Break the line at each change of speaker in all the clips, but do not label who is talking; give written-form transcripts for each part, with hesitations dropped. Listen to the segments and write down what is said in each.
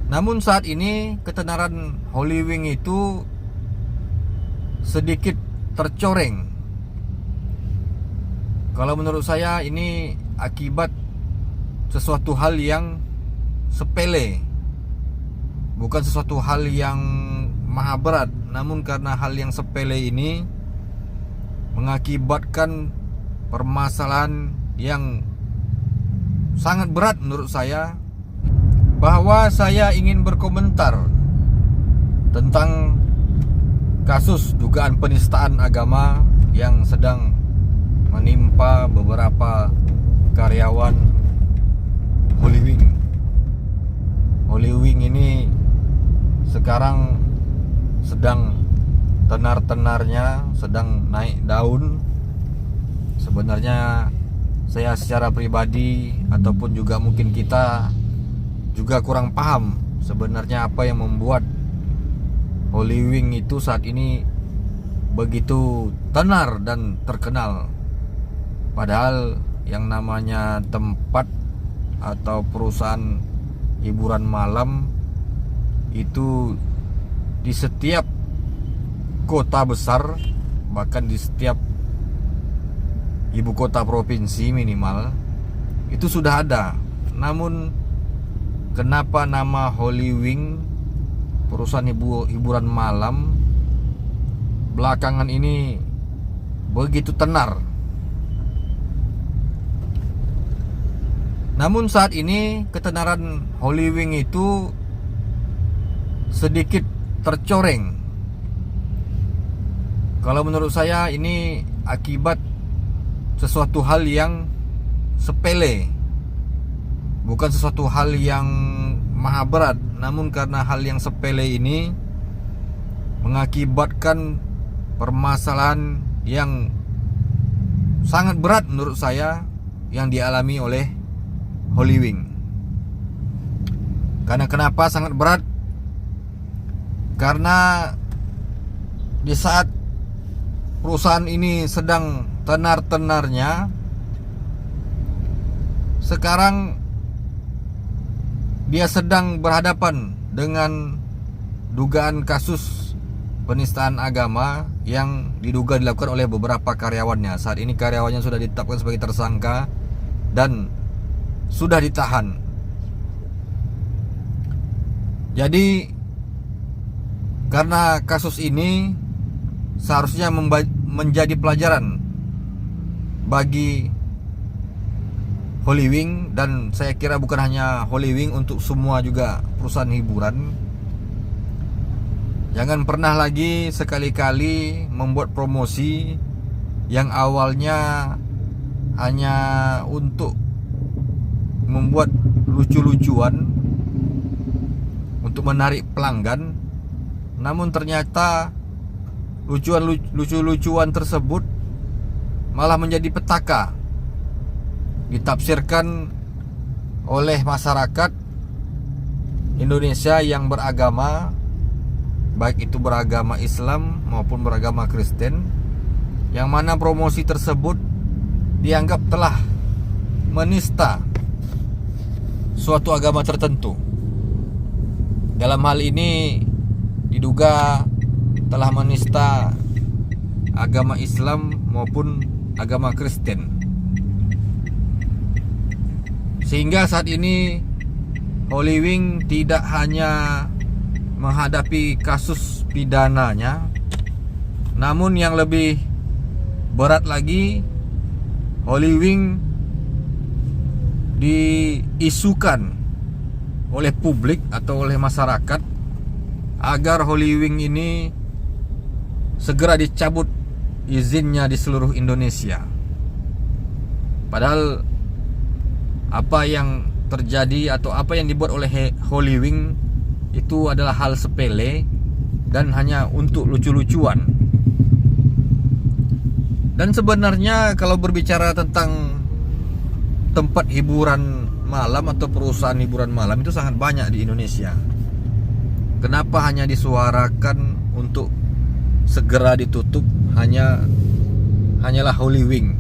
Namun saat ini ketenaran Holy Wing itu sedikit tercoreng. Kalau menurut saya ini akibat sesuatu hal yang sepele, bukan sesuatu hal yang maha berat. Namun karena hal yang sepele ini mengakibatkan permasalahan yang sangat berat menurut saya, bahwa saya ingin berkomentar tentang kasus dugaan penistaan agama yang sedang menimpa beberapa karyawan Holy Wing. Holy Wing ini sekarang sedang tenar-tenarnya, sedang naik daun. Sebenarnya saya secara pribadi ataupun juga mungkin kita juga kurang paham sebenarnya apa yang membuat Holy Wing itu saat ini begitu tenar dan terkenal. Padahal yang namanya tempat atau perusahaan hiburan malam itu di setiap kota besar, bahkan di setiap ibu kota provinsi minimal itu sudah ada. Namun kenapa nama Holy Wing, perusahaan hiburan malam, belakangan ini begitu tenar? Namun saat ini ketenaran Holy Wing itu sedikit tercoreng. Kalau menurut saya ini akibat sesuatu hal yang sepele, bukan sesuatu hal yang maha berat. Namun karena hal yang sepele ini mengakibatkan permasalahan yang sangat berat menurut saya yang dialami oleh Holy Wing. Karena kenapa sangat berat? Karena di saat perusahaan ini sedang tenar-tenarnya, sekarang dia sedang berhadapan dengan dugaan kasus penistaan agama yang diduga dilakukan oleh beberapa karyawannya. Saat ini karyawannya sudah ditetapkan sebagai tersangka dan sudah ditahan. Jadi karena kasus ini seharusnya menjadi pelajaran bagi Holy Wing, dan saya kira bukan hanya Holy Wing, untuk semua juga perusahaan hiburan. Jangan pernah lagi sekali-kali membuat promosi yang awalnya hanya untuk membuat lucu-lucuan untuk menarik pelanggan, namun ternyata lucu-lucuan tersebut malah menjadi petaka, ditafsirkan oleh masyarakat Indonesia yang beragama, baik itu beragama Islam maupun beragama Kristen, yang mana promosi tersebut dianggap telah menista suatu agama tertentu. Dalam hal ini diduga telah menista agama Islam maupun agama Kristen. Sehingga saat ini Holy Wing tidak hanya menghadapi kasus pidananya, namun yang lebih berat lagi, Holy Wing diisukan oleh publik atau oleh masyarakat agar Holy Wing ini segera dicabut izinnya di seluruh Indonesia. Padahal apa yang terjadi atau apa yang dibuat oleh Holy Wing itu adalah hal sepele dan hanya untuk lucu-lucuan. Dan sebenarnya kalau berbicara tentang tempat hiburan malam atau perusahaan hiburan malam itu sangat banyak di Indonesia. Kenapa hanya disuarakan untuk segera ditutup hanyalah Holy Wing?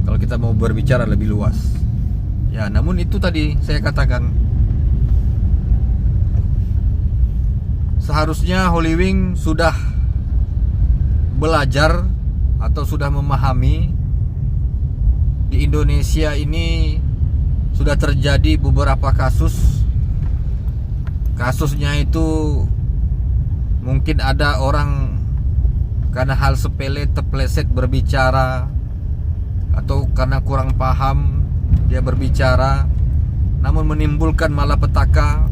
Kalau kita mau berbicara lebih luas. Ya, namun itu tadi saya katakan, seharusnya Holy Wing sudah belajar atau sudah memahami di Indonesia ini sudah terjadi beberapa kasus. Kasusnya itu mungkin ada orang karena hal sepele terpeleset berbicara, atau karena kurang paham dia berbicara, namun menimbulkan malapetaka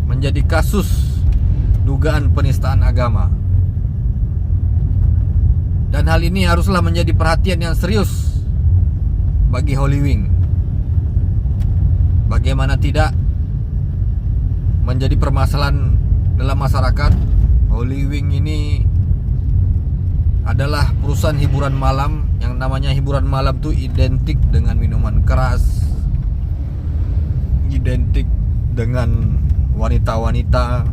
menjadi kasus dugaan penistaan agama. Dan hal ini haruslah menjadi perhatian yang serius bagi Holy Wing. Bagaimana tidak menjadi permasalahan dalam masyarakat. Holy Wing ini adalah perusahaan hiburan malam. Yang namanya hiburan malam itu identik dengan minuman keras, identik dengan wanita-wanita,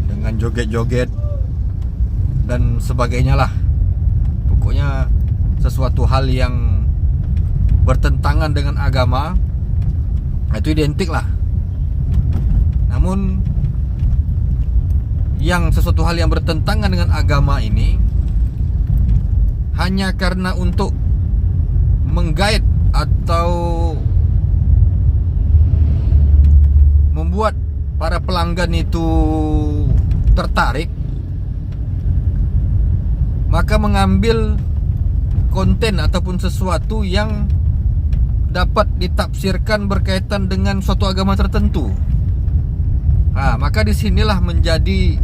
dengan joget-joget dan sebagainya lah. Pokoknya sesuatu hal yang bertentangan dengan agama, itu identik lah. Namun yang sesuatu hal yang bertentangan dengan agama ini hanya karena untuk menggait atau membuat para pelanggan itu tertarik, maka mengambil konten ataupun sesuatu yang dapat ditafsirkan berkaitan dengan suatu agama tertentu. Maka disinilah menjadi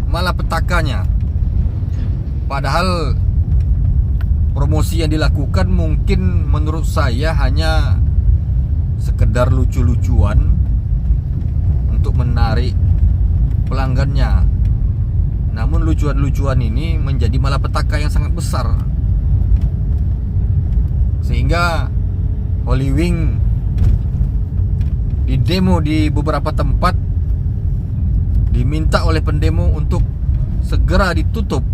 malapetakanya. Padahal promosi yang dilakukan mungkin menurut saya hanya sekedar lucu-lucuan untuk menarik pelanggannya. Namun lucuan-lucuan ini menjadi malapetaka yang sangat besar, sehingga Holy Wing di demo di beberapa tempat diminta oleh pendemo untuk segera ditutup.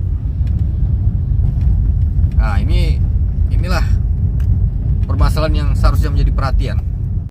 Inilah permasalahan yang seharusnya menjadi perhatian.